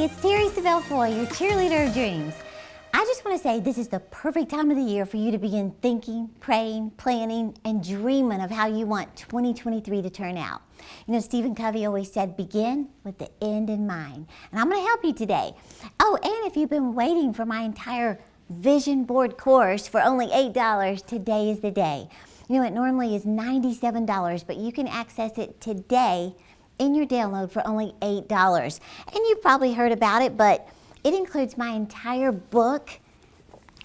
Hi, it's Terri Savelle, your cheerleader of dreams. I just want to say this is the perfect time of the year for you to begin thinking, praying, planning, and dreaming of how you want 2023 to turn out. You know, Stephen Covey always said, begin with the end in mind. And I'm going to help you today. Oh, and if you've been waiting for my entire vision board course for only $8, today is the day. You know, it normally is $97, but you can access it today in your download for only $8. And you've probably heard about it, but it includes my entire book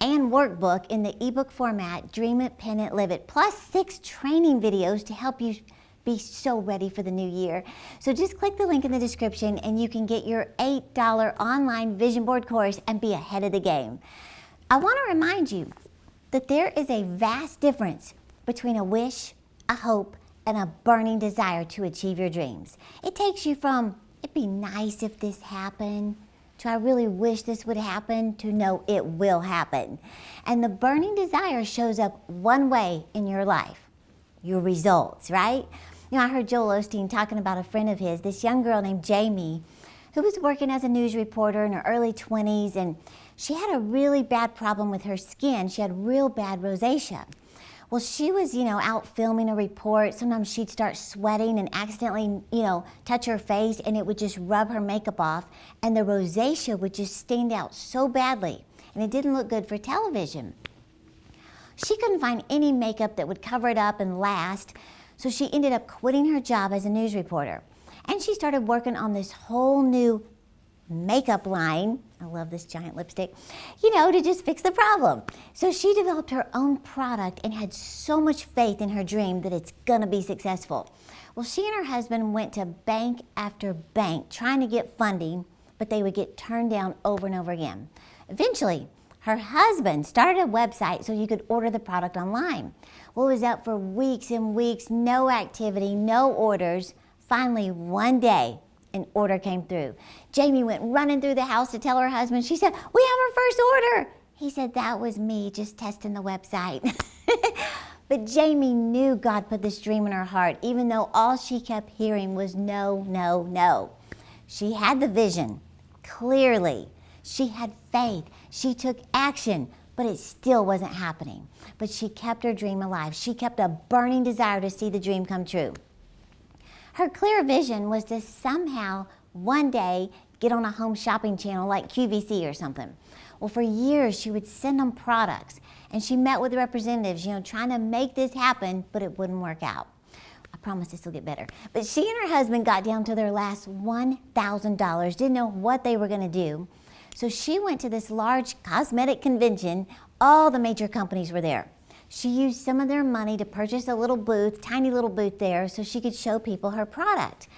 and workbook in the ebook format, Dream It, Pen It, Live It, plus 6 training videos to help you be so ready for the new year. So just click the link in the description and you can get your $8 online vision board course and be ahead of the game. I want to remind you that there is a vast difference between a wish, a hope, and a burning desire to achieve your dreams. It takes you from, it'd be nice if this happened, to I really wish this would happen, to no, it will happen. And the burning desire shows up one way in your life, your results, right? You know, I heard Joel Osteen talking about a friend of his, this young girl named Jamie, who was working as a news reporter in her early 20s, and she had a really bad problem with her skin. She had real bad rosacea. Well, she was, out filming a report. Sometimes she'd start sweating and accidentally, touch her face, and it would just rub her makeup off, and the rosacea would just stand out so badly, and it didn't look good for television. She couldn't find any makeup that would cover it up and last, so she ended up quitting her job as a news reporter. And she started working on this whole new makeup line. I love this giant lipstick, to just fix the problem. So she developed her own product and had so much faith in her dream that it's gonna be successful. Well, she and her husband went to bank after bank trying to get funding, but they would get turned down over and over again. Eventually, her husband started a website so you could order the product online. Well, it was up for weeks and weeks, no activity, no orders. Finally, one day, an order came through. Jamie went running through the house to tell her husband. She said, "We have our first order." He said, "That was me just testing the website." But Jamie knew God put this dream in her heart, even though all she kept hearing was no, no, no. She had the vision, clearly. She had faith. She took action, but it still wasn't happening. But she kept her dream alive. She kept a burning desire to see the dream come true. Her clear vision was to somehow, one day, get on a home shopping channel like QVC or something. Well, for years, she would send them products, and she met with representatives, trying to make this happen, but it wouldn't work out. I promise this will get better. But she and her husband got down to their last $1,000, didn't know what they were gonna do. So she went to this large cosmetic convention. All the major companies were there. She used some of their money to purchase a little booth, tiny little booth there, so she could show people her product.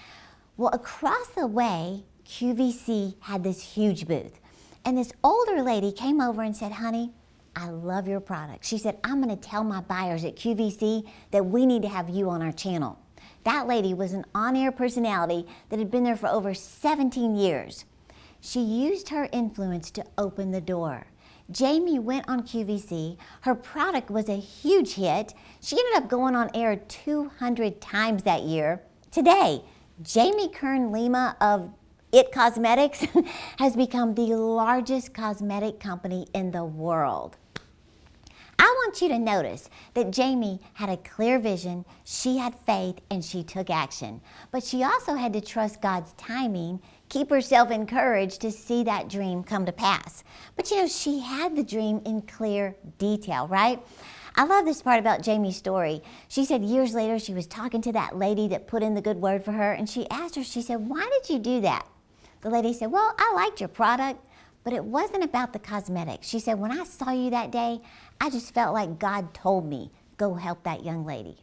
Well, across the way, QVC had this huge booth. And this older lady came over and said, "Honey, I love your product." She said, "I'm gonna tell my buyers at QVC that we need to have you on our channel." That lady was an on-air personality that had been there for over 17 years. She used her influence to open the door. Jamie went on QVC. Her product was a huge hit. She ended up going on air 200 times that year. Today, Jamie Kern-Lima of It Cosmetics has become the largest cosmetic company in the world. I want you to notice that Jamie had a clear vision, she had faith, and she took action. But she also had to trust God's timing, keep herself encouraged to see that dream come to pass. But she had the dream in clear detail, right? I love this part about Jamie's story. She said years later she was talking to that lady that put in the good word for her, and she asked her, she said, "Why did you do that?" The lady said, "Well, I liked your product, but it wasn't about the cosmetics." She said, "When I saw you that day, I just felt like God told me, go help that young lady."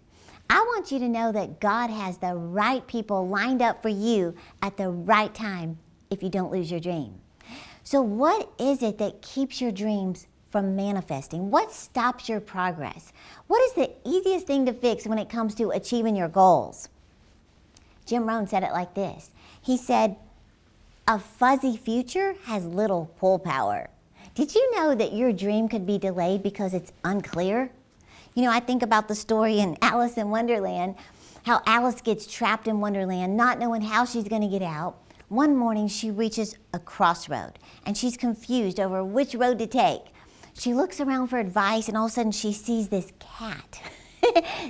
I want you to know that God has the right people lined up for you at the right time if you don't lose your dream. So what is it that keeps your dreams from manifesting? What stops your progress? What is the easiest thing to fix when it comes to achieving your goals? Jim Rohn said it like this. He said, "A fuzzy future has little pull power." Did you know that your dream could be delayed because it's unclear? I think about the story in Alice in Wonderland, how Alice gets trapped in Wonderland, not knowing how she's going to get out. One morning she reaches a crossroad and she's confused over which road to take. She looks around for advice and all of a sudden she sees this cat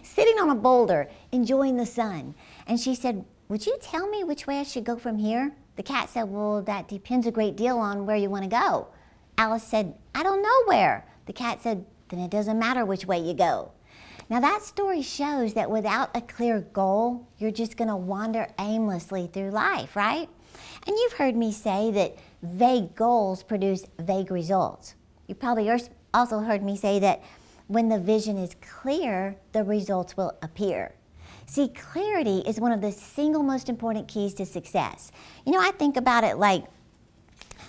sitting on a boulder enjoying the sun. And she said, "Would you tell me which way I should go from here?" The cat said, "Well, that depends a great deal on where you want to go." Alice said, "I don't know where." The cat said, "Then it doesn't matter which way you go." Now that story shows that without a clear goal, you're just going to wander aimlessly through life, right? And you've heard me say that vague goals produce vague results. You probably also heard me say that when the vision is clear, the results will appear. See, clarity is one of the single most important keys to success. You know, I think about it like,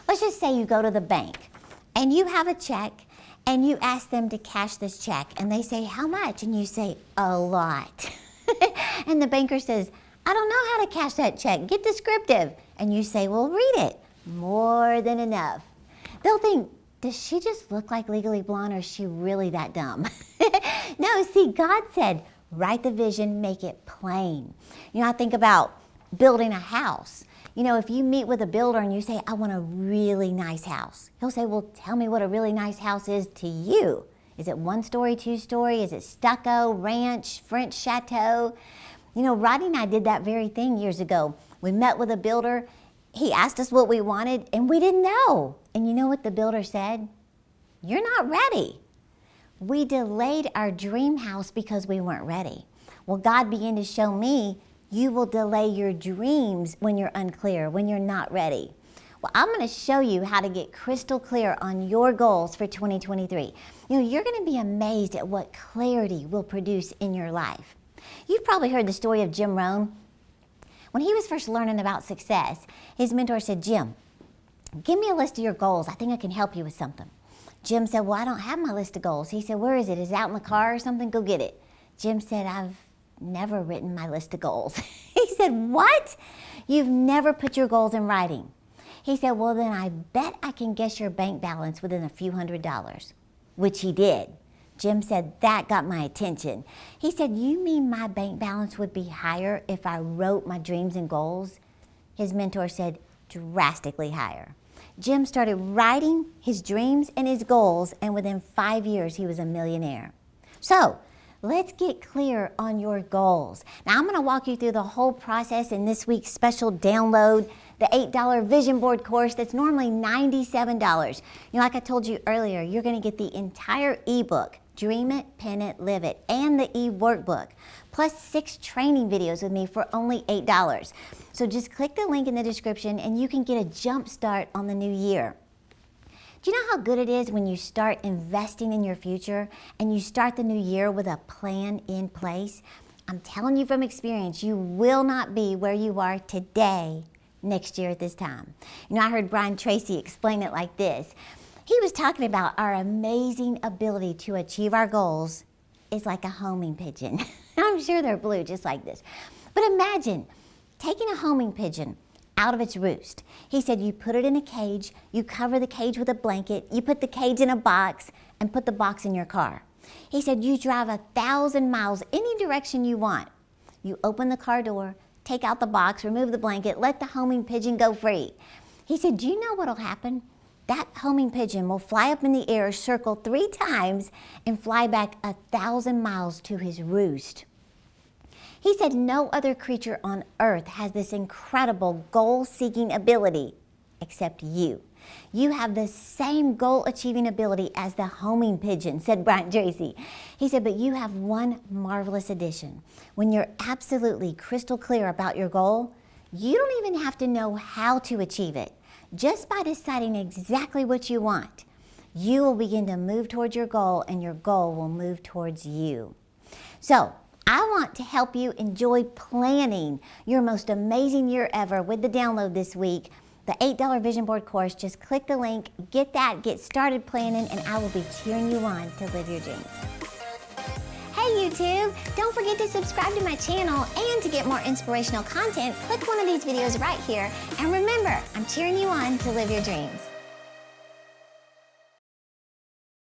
let's just say you go to the bank and you have a check and you ask them to cash this check and they say, "How much?" And you say, "A lot." And the banker says, "I don't know how to cash that check. Get descriptive." And you say, "Well, read it." "More than enough." They'll think, does she just look like Legally Blonde or is she really that dumb? No, see, God said, write the vision, make it plain. You know, I think about building a house. You know, if you meet with a builder and you say, "I want a really nice house," he'll say, "Well, tell me what a really nice house is to you. Is it 1 story, 2 story? Is it stucco, ranch, French chateau?" You know, Rodney and I did that very thing years ago. We met with a builder. He asked us what we wanted and we didn't know. And you know what the builder said? "You're not ready." We delayed our dream house because we weren't ready. Well, God began to show me, you will delay your dreams when you're unclear, when you're not ready. Well, I'm going to show you how to get crystal clear on your goals for 2023. You know, you're going to be amazed at what clarity will produce in your life. You've probably heard the story of Jim Rohn. When he was first learning about success, his mentor said, "Jim, give me a list of your goals. I think I can help you with something." Jim said, "Well, I don't have my list of goals." He said, "Where is it? Is it out in the car or something? Go get it." Jim said, "I've never written my list of goals." He said, "What? You've never put your goals in writing?" He said, "Well, then I bet I can guess your bank balance within a few $100s, which he did. Jim said, "That got my attention." He said, "You mean my bank balance would be higher if I wrote my dreams and goals?" His mentor said, "Drastically higher." Jim started writing his dreams and his goals, and within 5 years, he was a millionaire. So, let's get clear on your goals. Now, I'm going to walk you through the whole process in this week's special download, the $8 vision board course that's normally $97. You know, like I told you earlier, you're going to get the entire ebook, Dream It, Pen It, Live It, and the e-workbook, plus 6 training videos with me for only $8. So just click the link in the description and you can get a jump start on the new year. Do you know how good it is when you start investing in your future and you start the new year with a plan in place? I'm telling you from experience, you will not be where you are today next year at this time. You know, I heard Brian Tracy explain it like this. He was talking about our amazing ability to achieve our goals is like a homing pigeon. I'm sure they're blue just like this. But imagine taking a homing pigeon out of its roost. He said you put it in a cage, you cover the cage with a blanket, you put the cage in a box, and put the box in your car. He said you drive 1,000 miles any direction you want. You open the car door, take out the box, remove the blanket, let the homing pigeon go free. He said, do you know what'll happen? That homing pigeon will fly up in the air, circle 3 times, and fly back 1,000 miles to his roost. He said no other creature on earth has this incredible goal-seeking ability except you. You have the same goal-achieving ability as the homing pigeon, said Brian Tracy. He said, but you have one marvelous addition. When you're absolutely crystal clear about your goal, you don't even have to know how to achieve it. Just by deciding exactly what you want, you will begin to move towards your goal and your goal will move towards you. So, I want to help you enjoy planning your most amazing year ever with the download this week, the $8 vision board course. Just click the link, get that, get started planning, and I will be cheering you on to live your dreams. Hey YouTube, don't forget to subscribe to my channel, and to get more inspirational content, click one of these videos right here. And remember, I'm cheering you on to live your dreams.